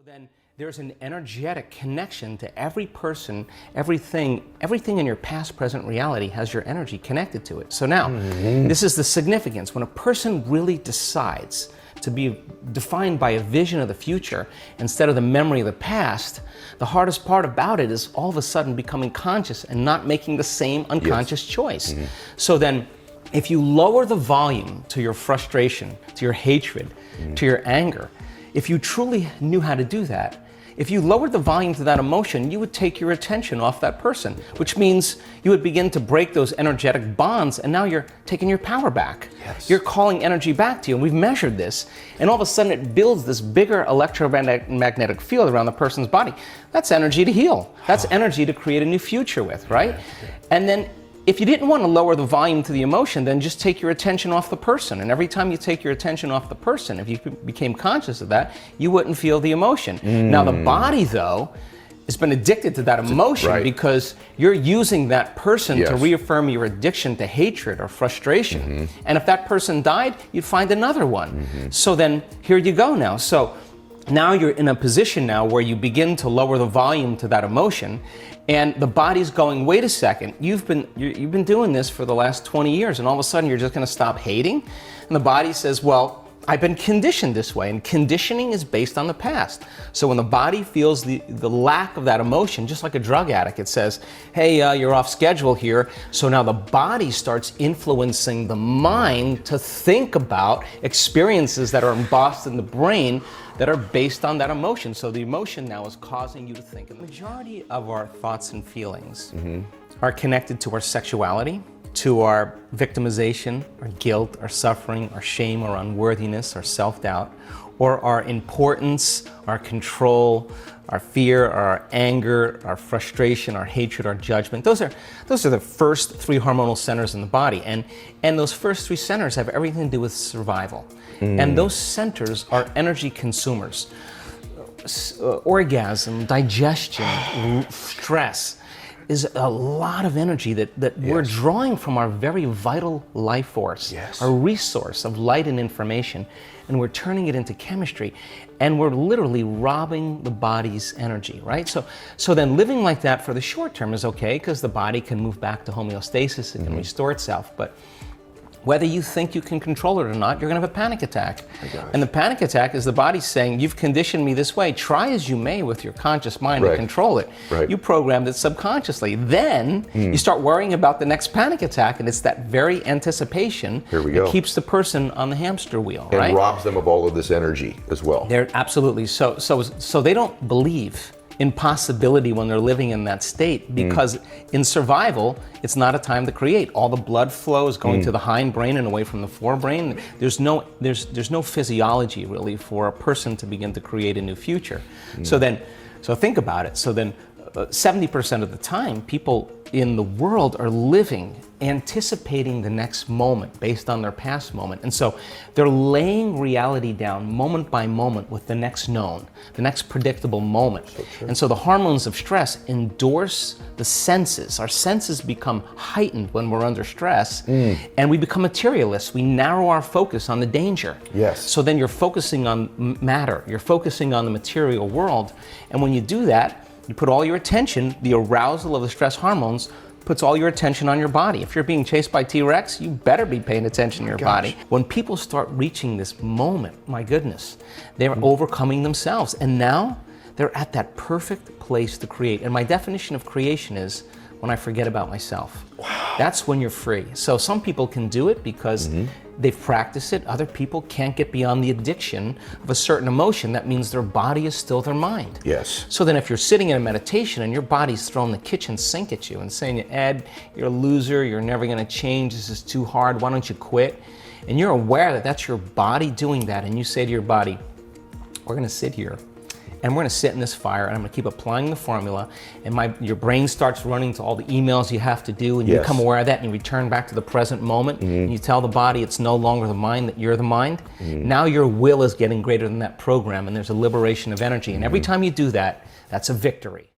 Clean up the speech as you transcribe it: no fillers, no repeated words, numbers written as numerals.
Then there's an energetic connection to every person, everything in your past, present reality has your energy connected to it. So now, this is the significance. When a person really decides to be defined by a vision of the future instead of the memory of the past, the hardest part about it is all of a sudden becoming conscious and not making the same unconscious choice. So then, if you lower the volume to your frustration, to your hatred, to your anger, if you truly knew how to do that, if you lowered the volume to that emotion, you would take your attention off that person, which means you would begin to break those energetic bonds, and now you're taking your power back. Yes. You're calling energy back to you, and we've measured this, and all of a sudden it builds this bigger electromagnetic field around the person's body. That's energy to heal. That's energy to create a new future with, right? And then if you didn't want to lower the volume to the emotion, then just take your attention off the person. And every time you take your attention off the person, if you became conscious of that, you wouldn't feel the emotion. Now the body, though, has been addicted to that emotion because you're using that person to reaffirm your addiction to hatred or frustration. And if that person died, you'd find another one. So then here you go now. So now you're in a position now where you begin to lower the volume to that emotion, and the body's going, wait a second, you've been doing this for the last 20 years, and all of a sudden you're just going to stop hating? And the body says, well, I've been conditioned this way, and conditioning is based on the past. So when the body feels the lack of that emotion, just like a drug addict, it says, hey, you're off schedule here. So now the body starts influencing the mind to think about experiences that are embossed in the brain that are based on that emotion. So the emotion now is causing you to think. And the majority of our thoughts and feelings are connected to our sexuality, to our victimization, our guilt, our suffering, our shame, our unworthiness, our self-doubt, or our importance, our control, our fear, our anger, our frustration, our hatred, our judgment. Those are the first three hormonal centers in the body. And those first three centers have everything to do with survival. And those centers are energy consumers. Orgasm, digestion, stress is a lot of energy that we're drawing from our very vital life force, our resource of light and information, and we're turning it into chemistry, and we're literally robbing the body's energy, right? So then living like that for the short term is okay, because the body can move back to homeostasis, it can restore itself, but whether you think you can control it or not, you're going to have a panic attack. And the panic attack is the body saying, you've conditioned me this way. Try as you may with your conscious mind to control it. You programmed it subconsciously. Then you start worrying about the next panic attack, and it's that very anticipation that keeps the person on the hamster wheel, and robs them of all of this energy as well. They're absolutely. So they don't believe in possibility when they're living in that state, because in survival, it's not a time to create. All the blood flow is going to the hind brain and away from the forebrain. There's no physiology really for a person to begin to create a new future. So think about it. So then 70% of the time, people in the world are living anticipating the next moment based on their past moment. And so they're laying reality down moment by moment with the next known, the next predictable moment. And so the hormones of stress endorse the senses. Our senses become heightened when we're under stress, and we become materialists. We narrow our focus on the danger. So then you're focusing on matter, you're focusing on the material world, and when you do that, you put all your attention, the arousal of the stress hormones puts all your attention on your body. If you're being chased by T-Rex, you better be paying attention to your body. When people start reaching this moment, my goodness, they're overcoming themselves. And now they're at that perfect place to create. And my definition of creation is when I forget about myself. That's when you're free. So some people can do it because they've practiced it. Other people can't get beyond the addiction of a certain emotion. That means their body is still their mind. So then if you're sitting in a meditation and your body's throwing the kitchen sink at you and saying, Ed, you're a loser, you're never gonna change, this is too hard, why don't you quit? And you're aware that that's your body doing that, and you say to your body, we're gonna sit here and we're gonna sit in this fire, and I'm gonna keep applying the formula, and your brain starts running to all the emails you have to do, and you become aware of that, and you return back to the present moment, and you tell the body it's no longer the mind, that you're the mind. Now your will is getting greater than that program, and there's a liberation of energy, and every time you do that, that's a victory.